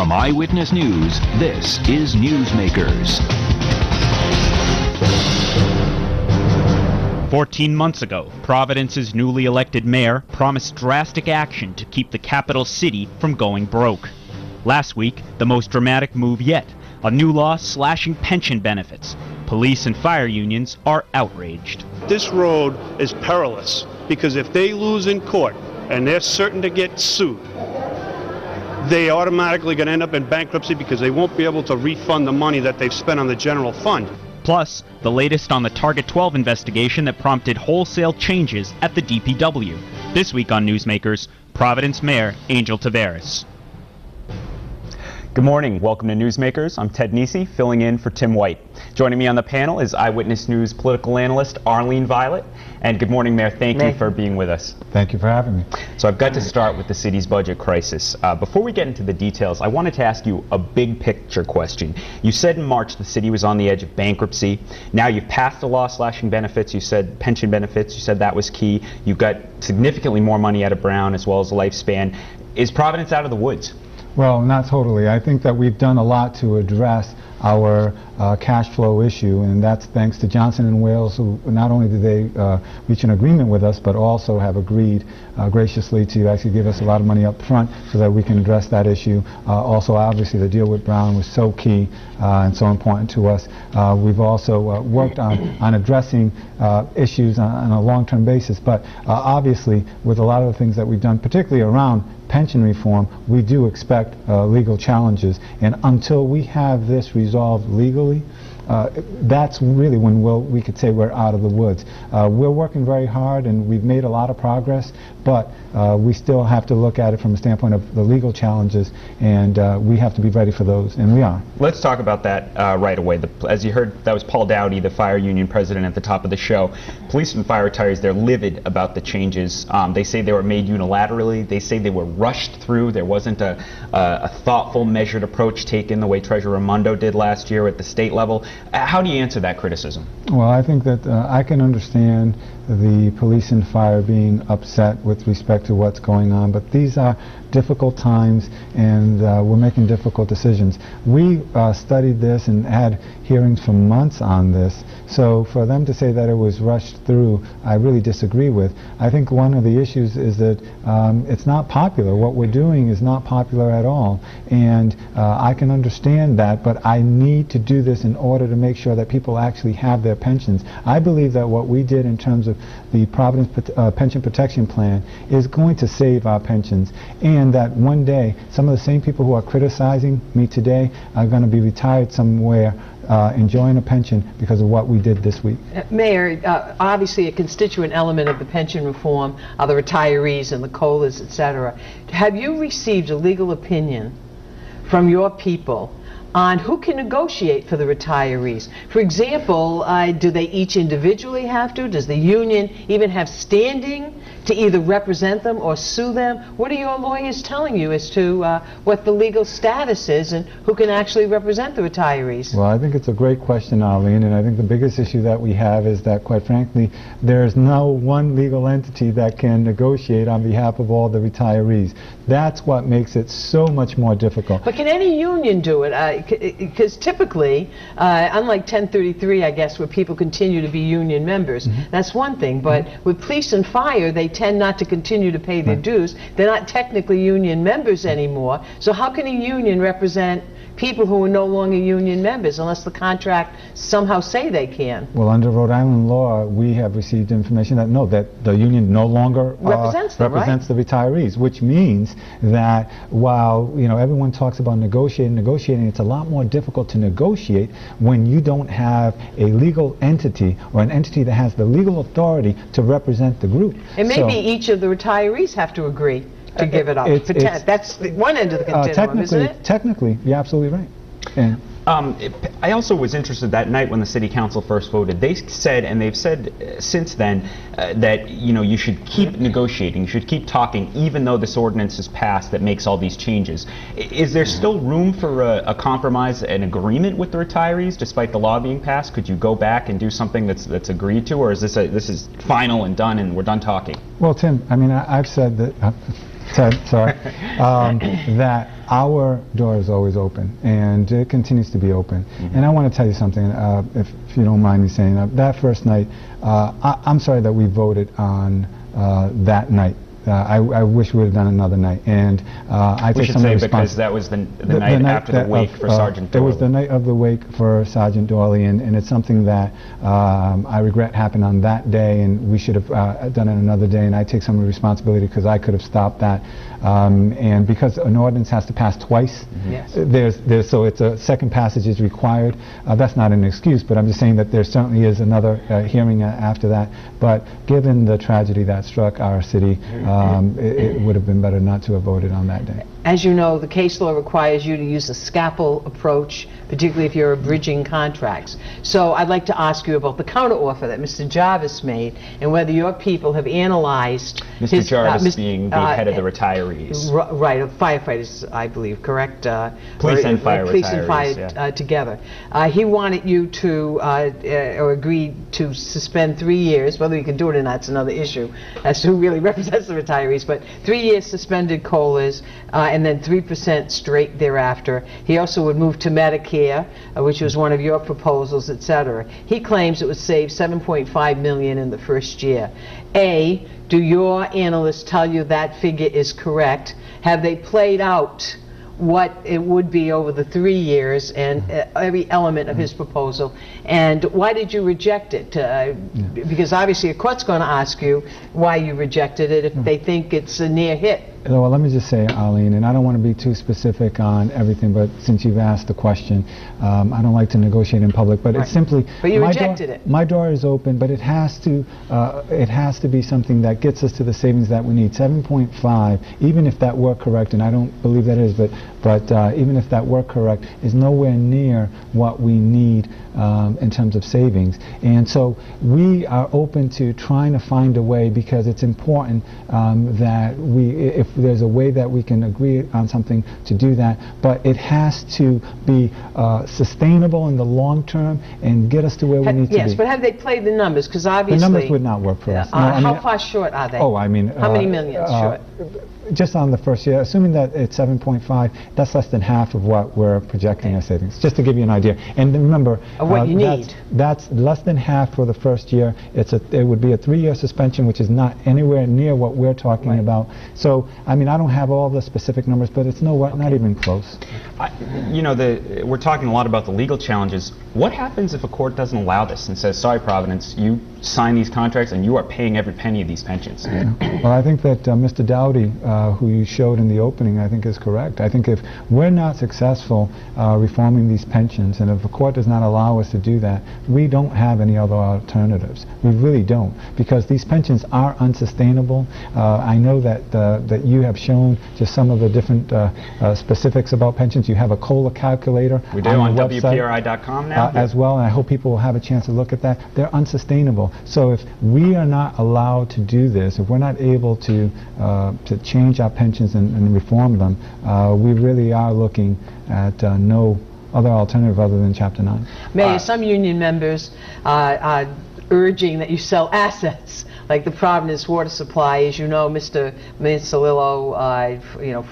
From Eyewitness News, this is Newsmakers. 14 months ago, Providence's newly elected mayor promised drastic action to keep the capital city from going broke. Last week, the most dramatic move yet, a new law slashing pension benefits. Police and fire unions are outraged. This road is perilous because if they lose in court and they're certain to get sued, they automatically going to end up in bankruptcy because they won't be able to refund the money that they've spent on the general fund. Plus, the latest on the Target 12 investigation that prompted wholesale changes at the DPW. This week on Newsmakers, Providence Mayor Angel Taveras. Good morning. Welcome to Newsmakers. I'm Ted Nisi, filling in for Tim White. Joining me on the panel is Eyewitness News political analyst Arlene Violet. And good morning, Mayor. Thank you for being with us. Thank you for having me. So I've got to start with the city's budget crisis. Before we get into the details, I wanted to ask you a big picture question. You said in March the city was on the edge of bankruptcy. Now you've passed a law slashing benefits. You said pension benefits. You said that was key. You got significantly more money out of Brown as well as Lifespan. Is Providence out of the woods? Well, not totally. I think that we've done a lot to address our cash flow issue, and that's thanks to Johnson & Wales, who not only did they reach an agreement with us, but also have agreed graciously to actually give us a lot of money up front so that we can address that issue. Also, obviously, the deal with Brown was so key and so important to us. We've also worked on addressing issues on a long-term basis, but obviously, with a lot of the things that we've done, particularly around pension reform, we do expect legal challenges, and until we have this resolved legally, that's really when we could say we're out of the woods. We're working very hard and we've made a lot of progress, but we still have to look at it from a standpoint of the legal challenges, and we have to be ready for those, and we are. Let's talk about that right away. As you heard, that was Paul Dowdy, the fire union president, at the top of the show. Police and fire retirees, they're livid about the changes. They say they were made unilaterally. They say they were rushed through. There wasn't a thoughtful, measured approach taken the way Treasurer Raimondo did last year at the state level. How do you answer that criticism? Well, I think that I can understand the police and fire being upset with respect to what's going on, but these are difficult times, and we're making difficult decisions. We studied this and had hearings for months on this, so for them to say that it was rushed through, I really disagree with. I think one of the issues is that it's not popular. What we're doing is not popular at all, and I can understand that, but I need to do this in order to make sure that people actually have their pensions. I believe that what we did in terms of the Providence Pension Protection Plan is going to save our pensions, and that one day some of the same people who are criticizing me today are going to be retired somewhere enjoying a pension because of what we did this week. Mayor, obviously a constituent element of the pension reform are the retirees and the COLAs, etc. Have you received a legal opinion from your people on who can negotiate for the retirees? For example, do they each individually have to? Does the union even have standing to either represent them or sue them? What are your lawyers telling you as to what the legal status is and who can actually represent the retirees? Well, I think it's a great question, Arlene, and I think the biggest issue that we have is that, quite frankly, there's no one legal entity that can negotiate on behalf of all the retirees. That's what makes it so much more difficult. But can any union do it? Because typically, unlike 1033, I guess, where people continue to be union members, that's one thing, but with police and fire, they tend not to continue to pay their dues. They're not technically union members anymore, so how can a union represent people who are no longer union members unless the contract somehow say they can? Well, under Rhode Island law, we have received information that no, that the union no longer represents the retirees, which means that while everyone talks about negotiating, it's a lot more difficult to negotiate when you don't have a legal entity or an entity that has the legal authority to represent the group. And maybe each of the retirees have to agree to give it up. That's the one end of the continuum, isn't it? Technically, you're absolutely right. And I also was interested that night when the city council first voted. They said, and they've said since then, that you should keep negotiating, you should keep talking, even though this ordinance is passed that makes all these changes. Is there still room for a compromise, an agreement with the retirees, despite the law being passed? Could you go back and do something that's agreed to, or is this is final and done, and we're done talking? Well, Tim, I mean, I've said that Ted, sorry, that our door is always open, and it continues to be open. And I want to tell you something, if you don't mind me saying that. That first night, I'm sorry that we voted on that night. I wish we would have done another night, and I We take should some say responsibility. because that was the night after the wake for Sergeant Doyle. It was the night of the wake for Sergeant Doyle, and it's something that I regret happened on that day, and we should have done it another day, and I take some responsibility because I could have stopped that. And because an ordinance has to pass twice, so it's a second passage is required. That's not an excuse, but I'm just saying that there certainly is another hearing after that. But given the tragedy that struck our city, it would have been better not to have voted on that day. As you know, the case law requires you to use a scalpel approach, particularly if you're abridging contracts. So I'd like to ask you about the counteroffer that Mr. Jarvis made, and whether your people have analyzed Mr. Jarvis being the head of the retirees. Right, of firefighters, I believe, correct? Police and fire police retirees, and fire together. He wanted you to, or agreed to suspend 3 years, whether you can do it or not is another issue, as to who really represents the retirees, but 3 years suspended COLAs, and then 3% straight thereafter. He also would move to Medicare, which was one of your proposals, etc. He claims it would save $7.5 million in the first year. A, do your analysts tell you that figure is correct? Have they played out what it would be over the 3 years and every element of his proposal? And why did you reject it? Because obviously a court's going to ask you why you rejected it if they think it's a near hit. Well, let me just say, Arlene, and I don't want to be too specific on everything, but since you've asked the question, I don't like to negotiate in public, but it's simply... But you rejected it. My door is open, but it has to be something that gets us to the savings that we need. 7.5, even if that were correct, and I don't believe that is, but even if that were correct, is nowhere near what we need in terms of savings. And so we are open to trying to find a way, because it's important that if there's a way that we can agree on something to do that, but it has to be sustainable in the long term and get us to where we need to be. Yes, but have they played the numbers? Because obviously... The numbers would not work for us. No, how far short are they? Oh, I mean... How many millions short? Just on the first year, assuming that it's 7.5, that's less than half of what we're projecting as savings, just to give you an idea. And remember, what you need. That's less than half for the first year. It would be a 3-year suspension, which is not anywhere near what we're talking about. So, I mean, I don't have all the specific numbers, but it's not even close. We're talking a lot about the legal challenges. What happens if a court doesn't allow this and says, sorry, Providence, you sign these contracts and you are paying every penny of these pensions? Well, I think that Mr. Dowdy, who you showed in the opening, I think is correct. I think if we're not successful reforming these pensions, and if a court does not allow us to do that, we don't have any other alternatives. We really don't, because these pensions are unsustainable. I know that you have shown just some of the different specifics about pensions. You have a COLA calculator. We do on WPRI.com now. As well, and I hope people will have a chance to look at that. They're unsustainable. So if we are not allowed to do this, if we're not able to change our pensions and reform them, we really are looking at no other alternative other than Chapter 9. Mayor, some union members are urging that you sell assets, like the Providence water supply. As you know, Mr. Mansalillo,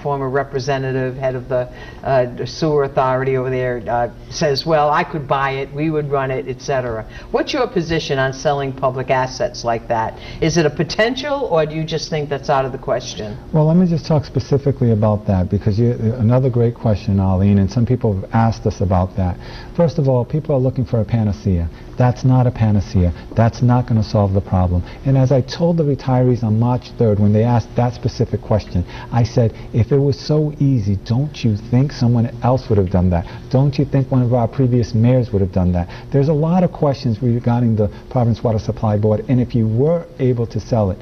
former representative, head of the sewer authority over there, says, well, I could buy it, we would run it, etc. What's your position on selling public assets like that? Is it a potential, or do you just think that's out of the question? Well, let me just talk specifically about that, because another great question, Arlene, and some people have asked us about that. First of all, people are looking for a panacea. That's not a panacea. That's not going to solve the problem. And as I told the retirees on March 3rd, when they asked that specific question, I said, if it was so easy, don't you think someone else would have done that? Don't you think one of our previous mayors would have done that? There's a lot of questions regarding the Providence Water Supply Board, and if you were able to sell it,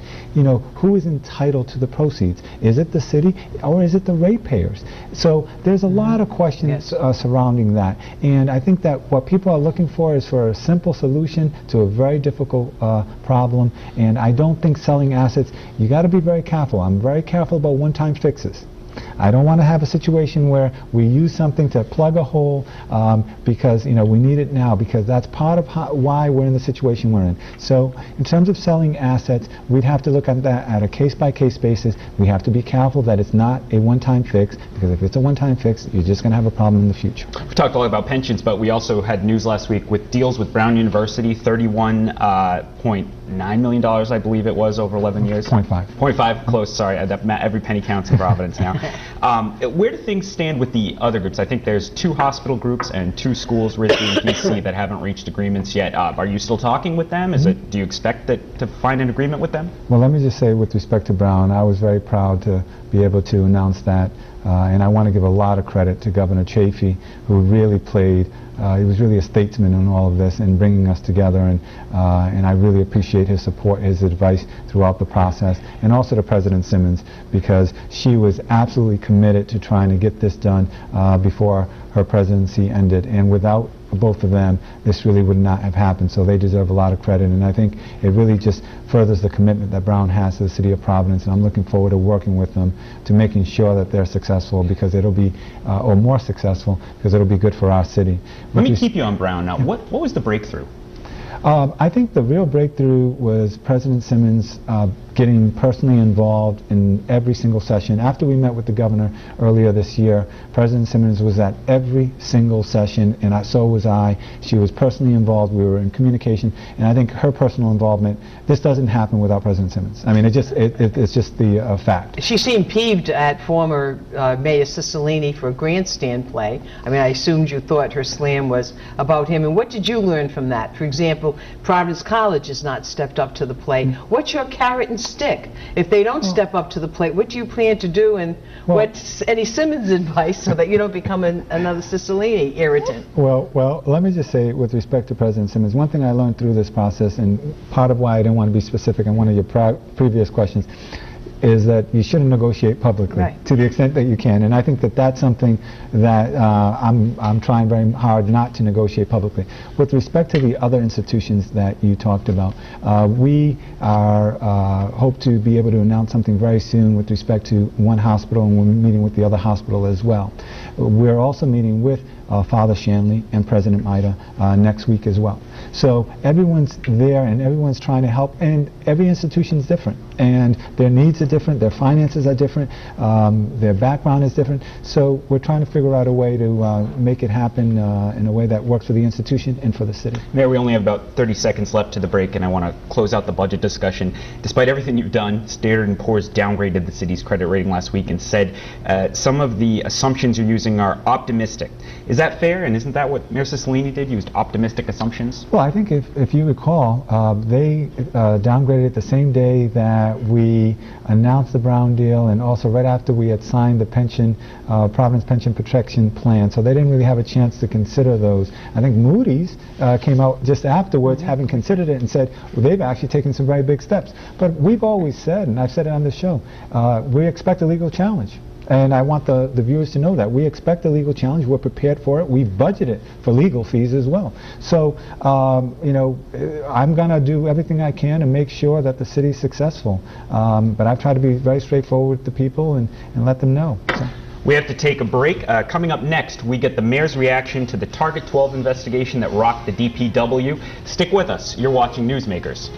who is entitled to the proceeds? Is it the city, or is it the ratepayers? So there's a lot of questions surrounding that, and I think that what people are looking for is for a simple solution to a very difficult problem, and I don't think selling assets, you got to be very careful. I'm very careful about one-time fixes. I don't want to have a situation where we use something to plug a hole because we need it now, because that's part of why we're in the situation we're in. So in terms of selling assets, we'd have to look at that at a case-by-case basis. We have to be careful that it's not a one-time fix, because if it's a one-time fix, you're just going to have a problem in the future. We talked a lot about pensions, but we also had news last week with deals with Brown University, $31.9 million, I believe it was, over 11 years. 0.5, close, sorry. Every penny counts in Providence now. Where do things stand with the other groups? I think there's 2 hospital groups and 2 schools, RISD and PC, that haven't reached agreements yet. Are you still talking with them? Do you expect to find an agreement with them? Well, let me just say, with respect to Brown, I was very proud to be able to announce that, and I want to give a lot of credit to Governor Chafee, who really played. He was really a statesman in all of this and bringing us together, and I really appreciate his support, his advice throughout the process, and also to President Simmons, because she was absolutely committed to trying to get this done before her presidency ended, and without both of them, this really would not have happened. So they deserve a lot of credit, and I think it really just furthers the commitment that Brown has to the city of Providence, and I'm looking forward to working with them to making sure that they're successful, because it'll be, or more successful, because it'll be good for our city. Let me keep you on Brown now. What was the breakthrough? I think the real breakthrough was President Simmons getting personally involved in every single session. After we met with the governor earlier this year, President Simmons was at every single session, and so was I. She was personally involved. We were in communication, and I think her personal involvement, this doesn't happen without President Simmons. I mean, it's just the fact. She seemed peeved at former Mayor Cicilline for a grandstand play. I mean, I assumed you thought her slam was about him. And what did you learn from that? For example, Providence College has not stepped up to the plate. What's your carrot and stick? If they don't step up to the plate, what do you plan to do, and what's Eddie Simmons' advice so that you don't become another Cicilline irritant? Well, let me just say, with respect to President Simmons, one thing I learned through this process, and part of why I didn't want to be specific on one of your previous questions, is that you shouldn't negotiate publicly to the extent that you can, and I think that that's something that I'm trying very hard not to negotiate publicly. With respect to the other institutions that you talked about, we hope to be able to announce something very soon with respect to one hospital, and we're meeting with the other hospital as well. We're also meeting with Father Shanley and President Maida next week as well. So everyone's there and everyone's trying to help, and every institution is different, and their needs are different, their finances are different, their background is different. So we're trying to figure out a way to make it happen in a way that works for the institution and for the city. Mayor, we only have about 30 seconds left to the break, and I want to close out the budget discussion. Despite everything you've done, Standard & Poor's downgraded the city's credit rating last week and said some of the assumptions you're using are optimistic. Is that fair, and isn't that what Mayor Cicilline did, used optimistic assumptions? Well, I think if you recall, they downgraded it the same day that we announced the Brown deal, and also right after we had signed the Providence Pension Protection Plan, so they didn't really have a chance to consider those. I think Moody's came out just afterwards, having considered it, and said, well, they've actually taken some very big steps. But we've always said, and I've said it on the show, we expect a legal challenge. And I want the viewers to know that. We expect a legal challenge. We're prepared for it. We've budgeted for legal fees as well. So, I'm going to do everything I can to make sure that the city's successful. But I've tried to be very straightforward with the people and let them know. So. We have to take a break. Coming up next, we get the mayor's reaction to the Target 12 investigation that rocked the DPW. Stick with us. You're watching Newsmakers.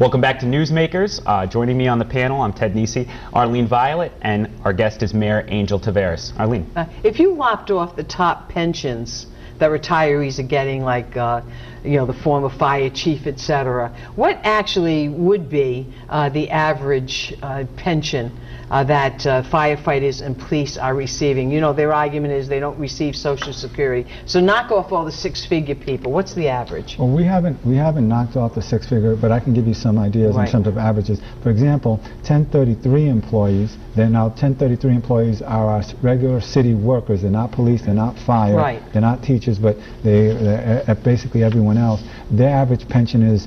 Welcome back to Newsmakers. Joining me on the panel, I'm Ted Nisi, Arlene Violet, and our guest is Mayor Angel Taveras. Arlene. If you lopped off the top pensions that retirees are getting, like the former fire chief, etc., what actually would be the average pension that firefighters and police are receiving? Their argument is they don't receive Social Security. So knock off all the six-figure people. What's the average? Well, we haven't knocked off the six-figure, but I can give you some ideas in terms of averages. For example, 1033 employees. They're now 1033 employees are our regular city workers. They're not police. They're not fire. They're not teachers, but they're basically everyone else. Their average pension is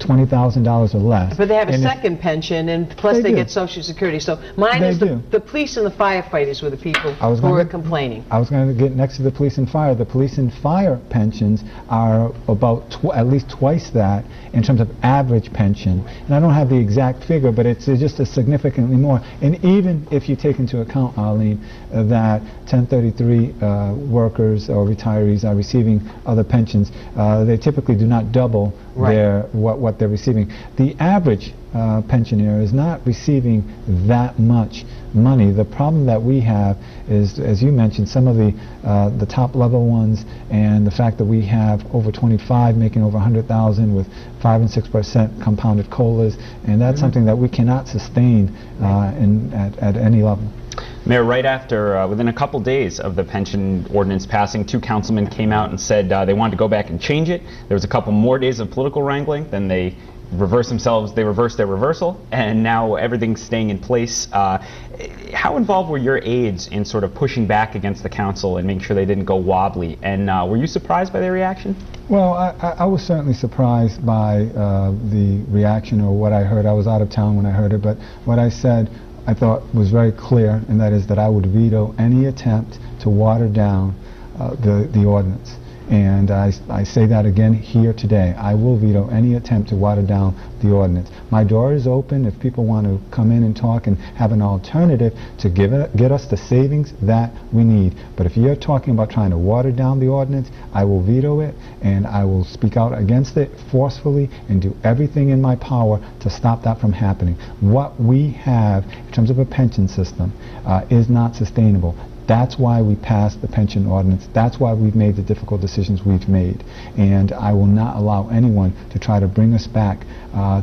$20,000 or less. But they have a And if- second pension, and plus they do. get Social Security. So mine They is do. the police and the firefighters were the people I was who gonna were get- complaining. I was going to get next to the police and fire. The police and fire pensions are about at least twice that in terms of average pension. And I don't have the exact figure, but it's just a significantly more. And even if you take into account, Arlene, that 1033 workers or retirees are receiving other pensions, they typically do not double Right. what they're receiving. The average pensioner is not receiving that much money. The problem that we have is, as you mentioned, some of the top level ones, and the fact that we have over 25 making over 100,000 with 5 and 6% compounded COLAs, and that's something that we cannot sustain at any level. Mayor, right after, within a couple days of the pension ordinance passing, 2 councilmen came out and said they wanted to go back and change it. There was a couple more days of political wrangling, then they reversed their reversal, and now everything's staying in place. How involved were your aides in sort of pushing back against the council and making sure they didn't go wobbly? And were you surprised by their reaction? Well, I was certainly surprised by the reaction or what I heard. I was out of town when I heard it, but what I said I thought was very clear, and that is that I would veto any attempt to water down the ordinance. And I say that again here today. I will veto any attempt to water down the ordinance. My door is open if people want to come in and talk and have an alternative to get us the savings that we need. But if you're talking about trying to water down the ordinance, I will veto it, and I will speak out against it forcefully and do everything in my power to stop that from happening. What we have in terms of a pension system is not sustainable. That's why we passed the pension ordinance. That's why we've made the difficult decisions we've made. And I will not allow anyone to try to bring us back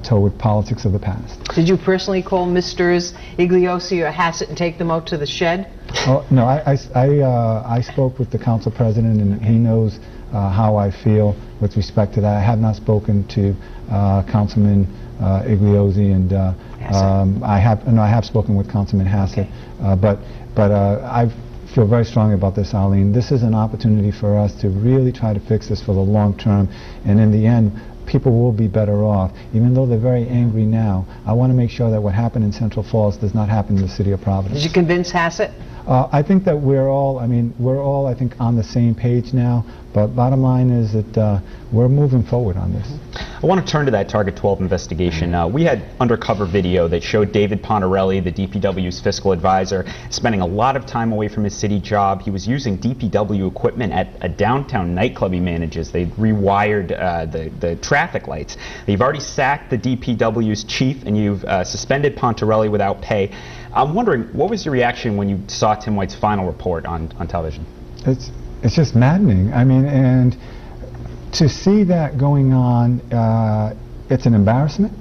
toward politics of the past. Did you personally call Misters Igliosi or Hassett and take them out to the shed? Oh, no, I spoke with the council president, and he knows how I feel with respect to that. I have not spoken to Councilman Igliosi, and I have spoken with Councilman Hassett, Okay. but I feel very strongly about this, Arlene. This is an opportunity for us to really try to fix this for the long term, and in the end, people will be better off. Even though they're very angry now, I want to make sure that what happened in Central Falls does not happen in the city of Providence. Did you convince Hassett? I think that we're all, I think, on the same page now, but bottom line is that we're moving forward on this. I want to turn to that Target 12 investigation. We had undercover video that showed David Pontarelli, the DPW's fiscal advisor, spending a lot of time away from his city job. He was using DPW equipment at a downtown nightclub he manages. They rewired the traffic lights. You've already sacked the DPW's chief, and you've suspended Pontarelli without pay. I'm wondering, what was your reaction when you saw Tim White's final report on television? It's just maddening. I mean, and to see that going on, it's an embarrassment.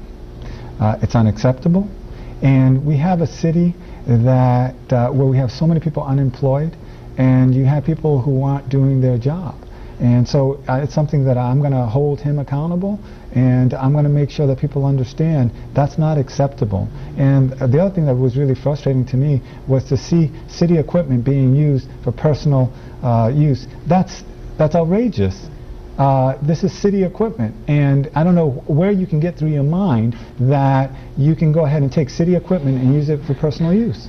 It's unacceptable. And we have a city that where we have so many people unemployed, and you have people who aren't doing their job. And so it's something that I'm going to hold him accountable, and I'm going to make sure that people understand that's not acceptable. And the other thing that was really frustrating to me was to see city equipment being used for personal use. That's outrageous. This is city equipment, and I don't know where you can get through your mind that you can go ahead and take city equipment and use it for personal use.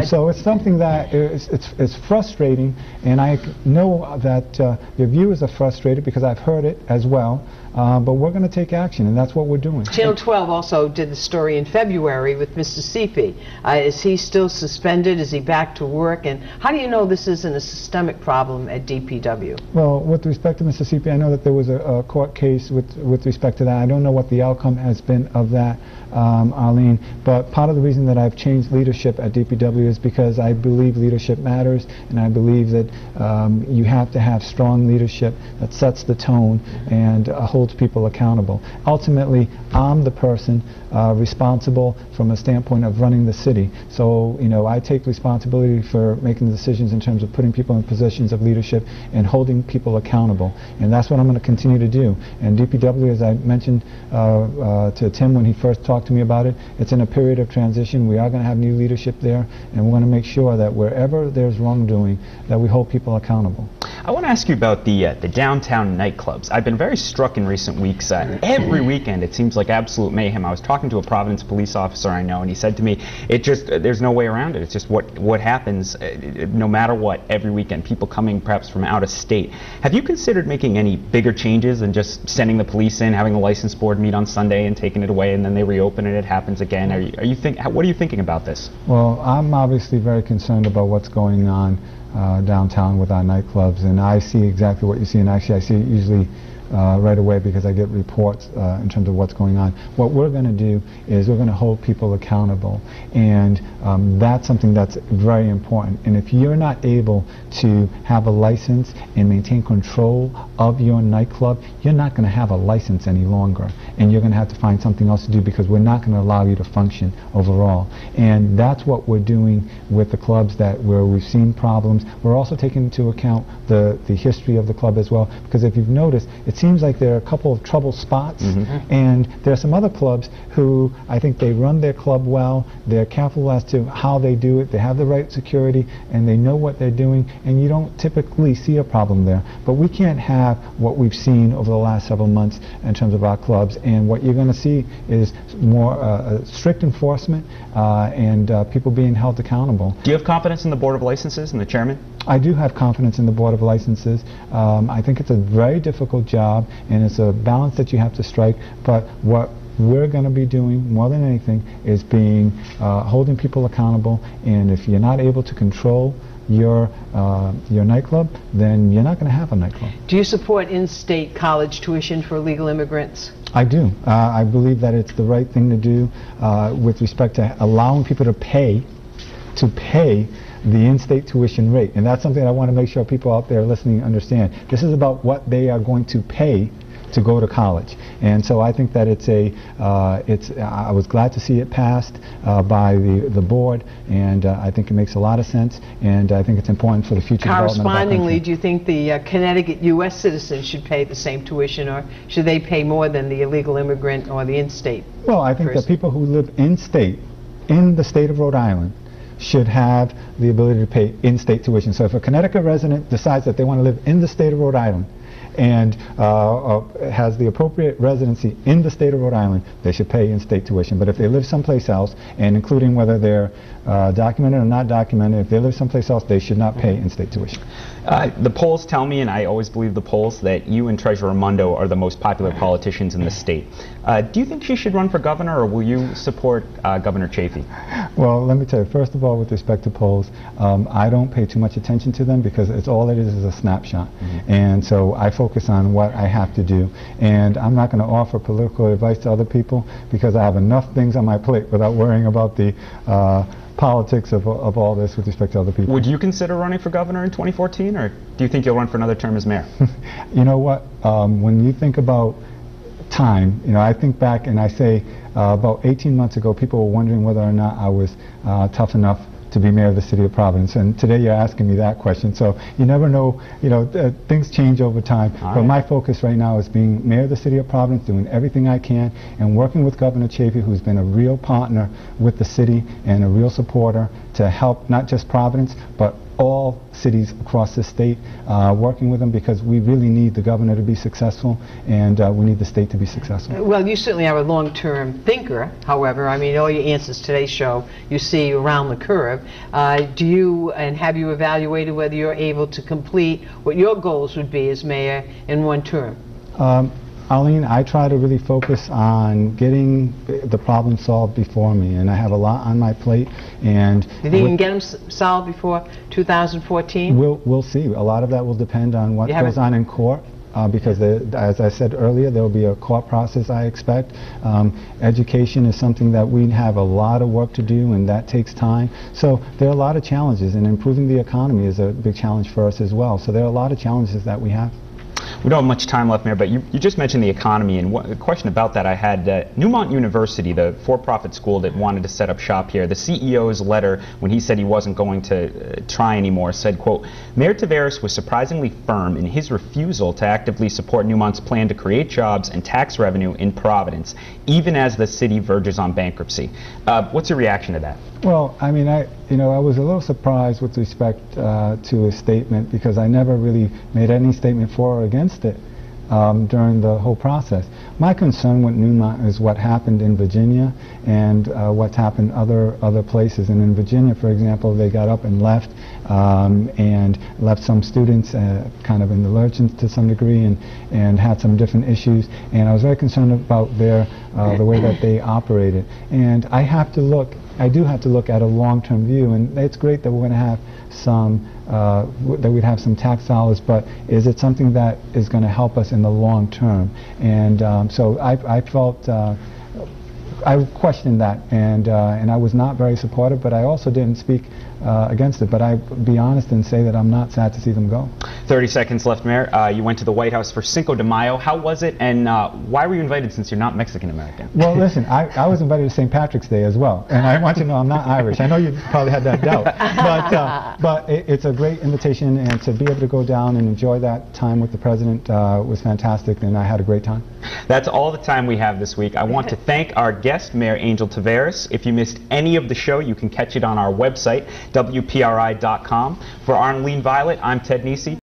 So it's something that it's frustrating, and I know that your viewers are frustrated because I've heard it as well. But we're going to take action, and that's what we're doing. Channel 12 also did the story in February with Mr. Seepy. Is he still suspended? Is he back to work? And how do you know this isn't a systemic problem at DPW? Well, with respect to Mr. Seepy, I know that there was a court case with respect to that. I don't know what the outcome has been of that, Arlene, but part of the reason that I've changed leadership at DPW is because I believe leadership matters, and I believe that you have to have strong leadership that sets the tone and holds people accountable. Ultimately, I'm the person responsible from a standpoint of running the city. So, I take responsibility for making the decisions in terms of putting people in positions of leadership and holding people accountable. And that's what I'm going to continue to do. And DPW, as I mentioned to Tim when he first talked to me about it, it's in a period of transition. We are going to have new leadership there, and we're going to make sure that wherever there's wrongdoing, that we hold people accountable. I want to ask you about the downtown nightclubs. I've been very struck in recent weeks. Every weekend it seems like absolute mayhem. I was talking to a Providence police officer I know, and he said to me, there's no way around it. It's just what happens no matter what every weekend. People coming perhaps from out of state. Have you considered making any bigger changes than just sending the police in, having the license board meet on Sunday and taking it away, and then they reopen and it happens again? What are you thinking about this? Well, I'm obviously very concerned about what's going on downtown with our nightclubs, and I see exactly what you see, and actually I see it usually right away because I get reports in terms of what's going on. What we're going to do is we're going to hold people accountable, and that's something that's very important. And if you're not able to have a license and maintain control of your nightclub, you're not going to have a license any longer, and you're going to have to find something else to do because we're not going to allow you to function overall. And that's what we're doing with the clubs where we've seen problems. We're also taking into account the history of the club as well, because if you've noticed, it seems like there are a couple of trouble spots, and there are some other clubs who I think they run their club well, they're careful as to how they do it, they have the right security, and they know what they're doing, and you don't typically see a problem there. But we can't have what we've seen over the last several months in terms of our clubs, and what you're going to see is more strict enforcement and people being held accountable. Do you have confidence in the Board of Licenses and the chairman? I do have confidence in the Board of Licenses. I think it's a very difficult job, and it's a balance that you have to strike, but what we're going to be doing more than anything is holding people accountable, and if you're not able to control your nightclub, then you're not going to have a nightclub. Do you support in-state college tuition for illegal immigrants? I do. I believe that it's the right thing to do with respect to allowing people to pay the in-state tuition rate, and that's something I want to make sure people out there listening understand. This is about what they are going to pay to go to college, and so I think that I was glad to see it passed by the board, and I think it makes a lot of sense, and I think it's important for the future development of our country. Correspondingly, do you think the Connecticut U.S. citizens should pay the same tuition, or should they pay more than the illegal immigrant or the in-state? Well, I think that people who live in the state of Rhode Island, should have the ability to pay in-state tuition. So if a Connecticut resident decides that they want to live in the state of Rhode Island and has the appropriate residency in the state of Rhode Island, they should pay in-state tuition. But if they live someplace else, and including whether they're documented or not documented, if they live someplace else, they should not pay in-state tuition. The polls tell me, and I always believe the polls, that you and Treasurer Raimondo are the most popular politicians in the state. Do you think she should run for governor, or will you support Governor Chafee? Well, let me tell you, first of all, with respect to polls, I don't pay too much attention to them because all it is a snapshot. And so I focus on what I have to do. And I'm not going to offer political advice to other people because I have enough things on my plate without worrying about the politics of all this with respect to other people. Would you consider running for governor in 2014, or do you think you'll run for another term as mayor? You know what? When you think about time, I think back and I say about 18 months ago, people were wondering whether or not I was tough enough to be mayor of the city of Providence, and today you're asking me that question. So you never know, things change over time. But my focus right now is being mayor of the city of Providence, doing everything I can, and working with Governor Chafee, who's been a real partner with the city and a real supporter to help not just Providence, but all cities across the state, working with them because we really need the governor to be successful, and we need the state to be successful. Well, you certainly are a long-term thinker, however. I mean, all your answers today show you see around the curve. Have you evaluated whether you're able to complete what your goals would be as mayor in one term? Arlene, I try to really focus on getting the problem solved before me, and I have a lot on my plate. And do you think you can get them solved before 2014? We'll see. A lot of that will depend on what goes on in court. Because as I said earlier, there will be a court process, I expect. Education is something that we have a lot of work to do, and that takes time. So there are a lot of challenges, and improving the economy is a big challenge for us as well. So there are a lot of challenges that we have. We don't have much time left, Mayor, but you just mentioned the economy, and a question about that I had. Newmont University, the for-profit school that wanted to set up shop here, the CEO's letter, when he said he wasn't going to try anymore, said, quote, Mayor Taveras was surprisingly firm in his refusal to actively support Newmont's plan to create jobs and tax revenue in Providence, even as the city verges on bankruptcy. What's your reaction to that? Well, I mean, I was a little surprised with respect to his statement because I never really made any statement for or against it. during the whole process. My concern with Newmont is what happened in Virginia and what's happened other places. And in Virginia, for example, they got up and left some students kind of in the lurch to some degree and had some different issues. And I was very concerned about the way that they operated. And I do have to look at a long-term view, and it's great that we're going to have that we'd have some tax dollars, but is it something that is going to help us in the long term? And so I felt I questioned that, and I was not very supportive, but I also didn't speak against it. But I'd be honest and say that I'm not sad to see them go. 30 seconds left, Mayor. You went to the White House for Cinco de Mayo. How was it, and why were you invited since you're not Mexican-American? Well, listen, I was invited to St. Patrick's Day as well, and I want you to know I'm not Irish. I know you probably had that doubt, but it's a great invitation, and to be able to go down and enjoy that time with the President was fantastic, and I had a great time. That's all the time we have this week. I want to thank our guest, Mayor Angel Taveras. If you missed any of the show, you can catch it on our website, WPRI.com. For Arlene Violet, I'm Ted Nisi.